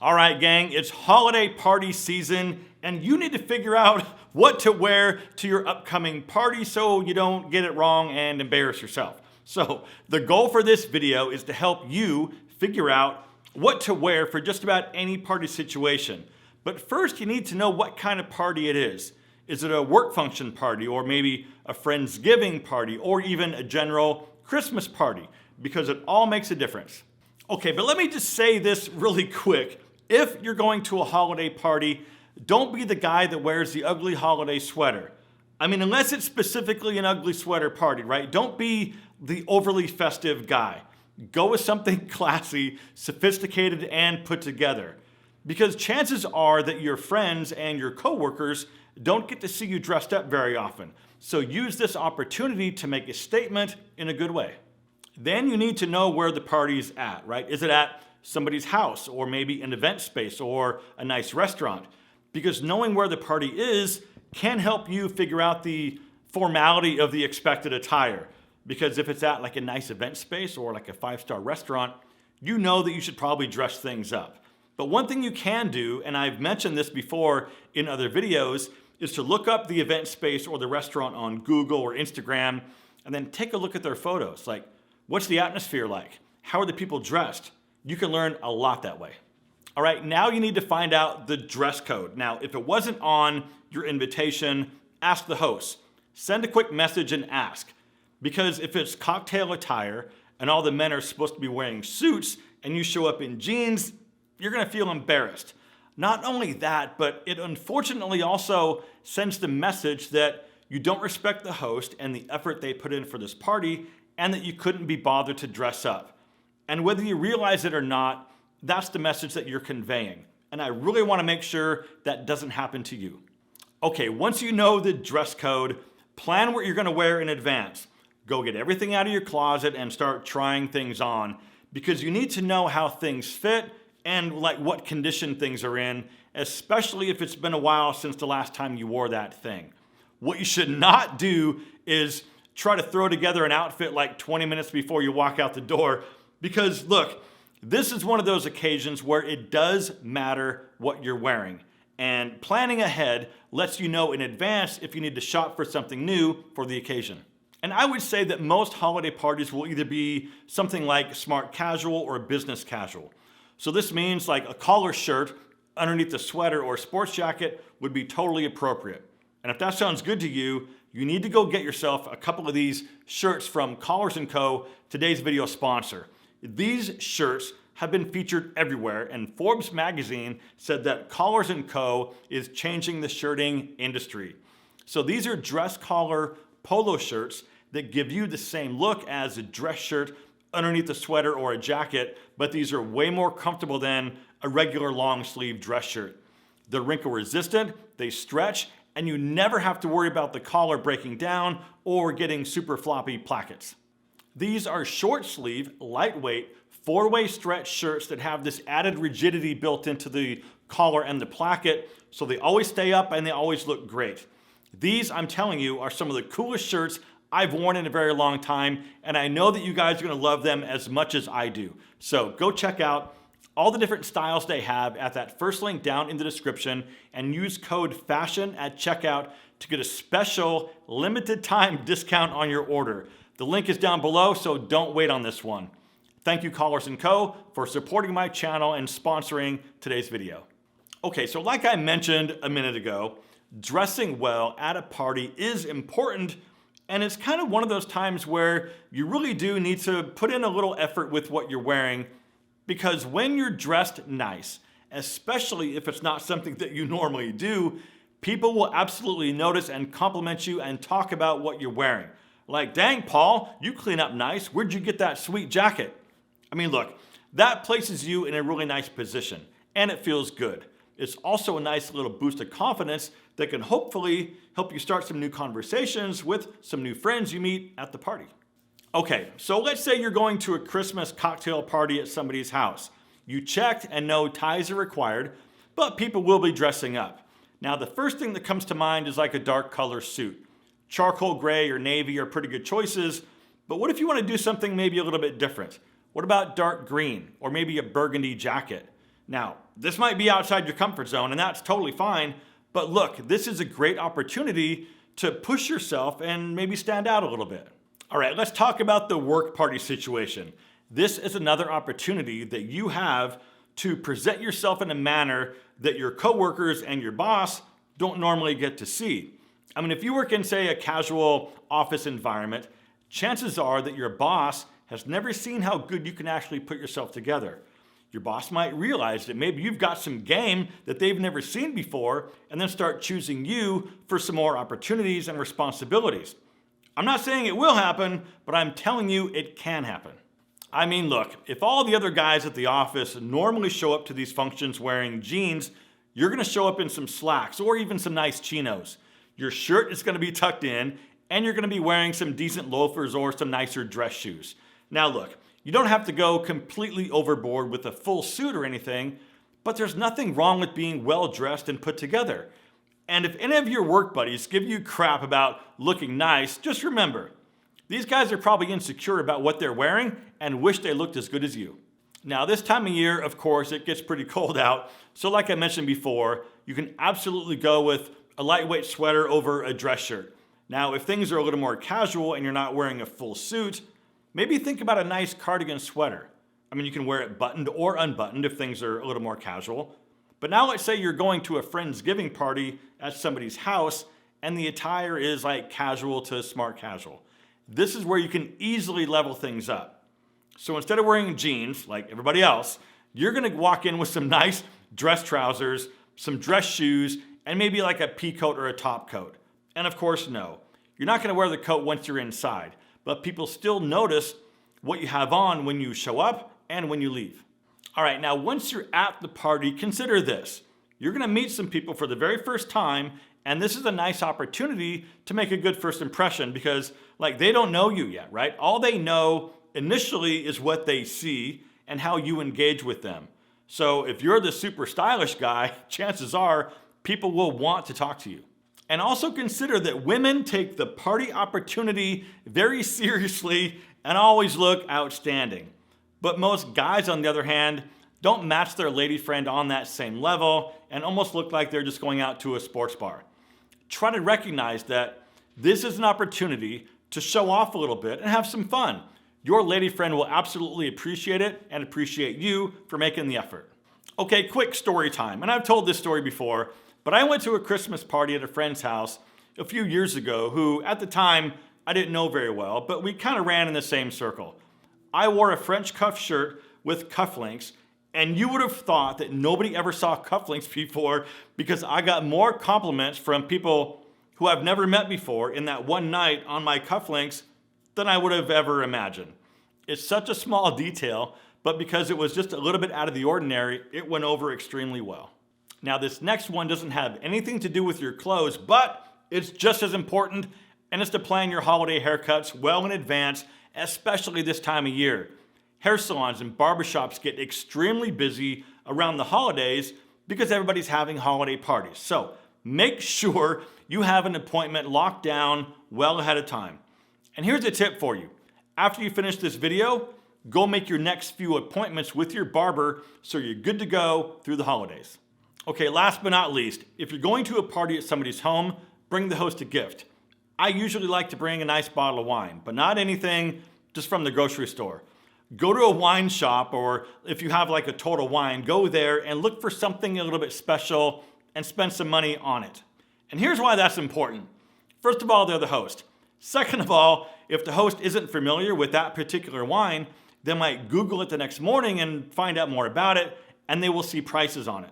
All right, gang, it's holiday party season, and you need to figure out what to wear to your upcoming party so you don't get it wrong and embarrass yourself. So the goal for this video is to help you figure out what to wear for just about any party situation. But first, you need to know what kind of party it is. Is it a work function party, or maybe a Friendsgiving party, or even a general Christmas party? Because it all makes a difference. Okay, but let me just say this really quick. If you're going to a holiday party, don't be the guy that wears the ugly holiday sweater. I mean, unless it's specifically an ugly sweater party, right? Don't be the overly festive guy. Go with something classy, sophisticated, and put together. Because chances are that your friends and your coworkers don't get to see you dressed up very often. So use this opportunity to make a statement in a good way. Then you need to know where the party is at, right? Is it at somebody's house, or maybe an event space, or a nice restaurant? Because knowing where the party is can help you figure out the formality of the expected attire. Because if it's at like a nice event space or like a 5-star restaurant, you know that you should probably dress things up. But one thing you can do, and I've mentioned this before in other videos, is to look up the event space or the restaurant on Google or Instagram, and then take a look at their photos. Like, what's the atmosphere like? How are the people dressed? You can learn a lot that way. All right, now you need to find out the dress code. Now, if it wasn't on your invitation, ask the host. Send a quick message and ask. Because if it's cocktail attire and all the men are supposed to be wearing suits and you show up in jeans, you're gonna feel embarrassed. Not only that, but it unfortunately also sends the message that you don't respect the host and the effort they put in for this party, and that you couldn't be bothered to dress up. And whether you realize it or not, that's the message that you're conveying. And I really want to make sure that doesn't happen to you. Okay, once you know the dress code, plan what you're going to wear in advance. Go get everything out of your closet and start trying things on, because you need to know how things fit and like what condition things are in, especially if it's been a while since the last time you wore that thing. What you should not do is try to throw together an outfit like 20 minutes before you walk out the door. Because look, this is one of those occasions where it does matter what you're wearing. And planning ahead lets you know in advance if you need to shop for something new for the occasion. And I would say that most holiday parties will either be something like smart casual or business casual. So this means like a collar shirt underneath a sweater or sports jacket would be totally appropriate. And if that sounds good to you, you need to go get yourself a couple of these shirts from Collars & Co., today's video sponsor. These shirts have been featured everywhere, and Forbes magazine said that Collars & Co. is changing the shirting industry. So these are dress collar polo shirts that give you the same look as a dress shirt underneath a sweater or a jacket, but these are way more comfortable than a regular long sleeve dress shirt. They're wrinkle resistant, they stretch, and you never have to worry about the collar breaking down or getting super floppy plackets. These are short sleeve, lightweight, 4-way stretch shirts that have this added rigidity built into the collar and the placket, so they always stay up and they always look great. These, I'm telling you, are some of the coolest shirts I've worn in a very long time, and I know that you guys are gonna love them as much as I do. So go check out all the different styles they have at that first link down in the description, and use code FASHION at checkout to get a special limited time discount on your order. The link is down below, so don't wait on this one. Thank you, Collars & Co., for supporting my channel and sponsoring today's video. Okay, so like I mentioned a minute ago, dressing well at a party is important, and it's kind of one of those times where you really do need to put in a little effort with what you're wearing, because when you're dressed nice, especially if it's not something that you normally do, people will absolutely notice and compliment you and talk about what you're wearing. Like, dang, Paul, you clean up nice. Where'd you get that sweet jacket? I mean, look, that places you in a really nice position, and it feels good. It's also a nice little boost of confidence that can hopefully help you start some new conversations with some new friends you meet at the party. Okay, so let's say you're going to a Christmas cocktail party at somebody's house. You checked and know ties are required, but people will be dressing up. Now, the first thing that comes to mind is like a dark color suit. Charcoal gray or navy are pretty good choices, but what if you want to do something maybe a little bit different? What about dark green or maybe a burgundy jacket? Now, this might be outside your comfort zone, and that's totally fine. But look, this is a great opportunity to push yourself and maybe stand out a little bit. All right, let's talk about the work party situation. This is another opportunity that you have to present yourself in a manner that your coworkers and your boss don't normally get to see. I mean, if you work in, say, a casual office environment, chances are that your boss has never seen how good you can actually put yourself together. Your boss might realize that maybe you've got some game that they've never seen before and then start choosing you for some more opportunities and responsibilities. I'm not saying it will happen, but I'm telling you it can happen. I mean, look, if all the other guys at the office normally show up to these functions wearing jeans, you're gonna show up in some slacks or even some nice chinos. Your shirt is gonna be tucked in, and you're gonna be wearing some decent loafers or some nicer dress shoes. Now look, you don't have to go completely overboard with a full suit or anything, but there's nothing wrong with being well dressed and put together. And if any of your work buddies give you crap about looking nice, just remember, these guys are probably insecure about what they're wearing and wish they looked as good as you. Now, this time of year, of course, it gets pretty cold out. So like I mentioned before, you can absolutely go with a lightweight sweater over a dress shirt. Now, if things are a little more casual and you're not wearing a full suit, maybe think about a nice cardigan sweater. I mean, you can wear it buttoned or unbuttoned if things are a little more casual. But now let's say you're going to a Friendsgiving party at somebody's house and the attire is like casual to smart casual. This is where you can easily level things up. So instead of wearing jeans like everybody else, you're gonna walk in with some nice dress trousers, some dress shoes, and maybe like a pea coat or a top coat. And of course, no, you're not gonna wear the coat once you're inside, but people still notice what you have on when you show up and when you leave. All right, now once you're at the party, consider this. You're gonna meet some people for the very first time, and this is a nice opportunity to make a good first impression because like they don't know you yet, right? All they know initially is what they see and how you engage with them. So if you're the super stylish guy, chances are people will want to talk to you. And also consider that women take the party opportunity very seriously and always look outstanding. But most guys, on the other hand, don't match their lady friend on that same level and almost look like they're just going out to a sports bar. Try to recognize that this is an opportunity to show off a little bit and have some fun. Your lady friend will absolutely appreciate it and appreciate you for making the effort. Okay, quick story time. And I've told this story before, but I went to a Christmas party at a friend's house a few years ago who, at the time, I didn't know very well, but we kind of ran in the same circle. I wore a French cuff shirt with cufflinks, and you would have thought that nobody ever saw cufflinks before because I got more compliments from people who I've never met before in that one night on my cufflinks than I would have ever imagined. It's such a small detail, but because it was just a little bit out of the ordinary, it went over extremely well. Now, this next one doesn't have anything to do with your clothes, but it's just as important, and it's to plan your holiday haircuts well in advance, especially this time of year. Hair salons and barbershops get extremely busy around the holidays because everybody's having holiday parties. So make sure you have an appointment locked down well ahead of time. And here's a tip for you. After you finish this video, go make your next few appointments with your barber so you're good to go through the holidays. Okay, last but not least, if you're going to a party at somebody's home, bring the host a gift. I usually like to bring a nice bottle of wine, but not anything just from the grocery store. Go to a wine shop, or if you have like a Total Wine, go there and look for something a little bit special and spend some money on it. And here's why that's important. First of all, they're the host. Second of all, if the host isn't familiar with that particular wine, they might Google it the next morning and find out more about it, and they will see prices on it.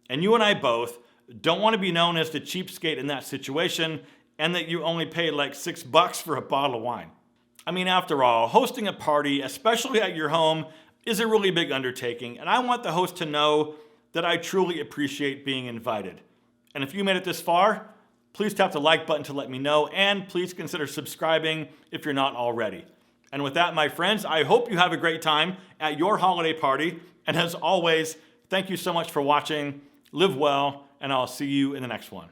And you and I both don't want to be known as the cheapskate in that situation and that you only paid like $6 for a bottle of wine. I mean, after all, hosting a party, especially at your home, is a really big undertaking, and I want the host to know that I truly appreciate being invited. And if you made it this far, please tap the like button to let me know, and please consider subscribing if you're not already. And with that, my friends, I hope you have a great time at your holiday party, and as always, thank you so much for watching. Live well, and I'll see you in the next one.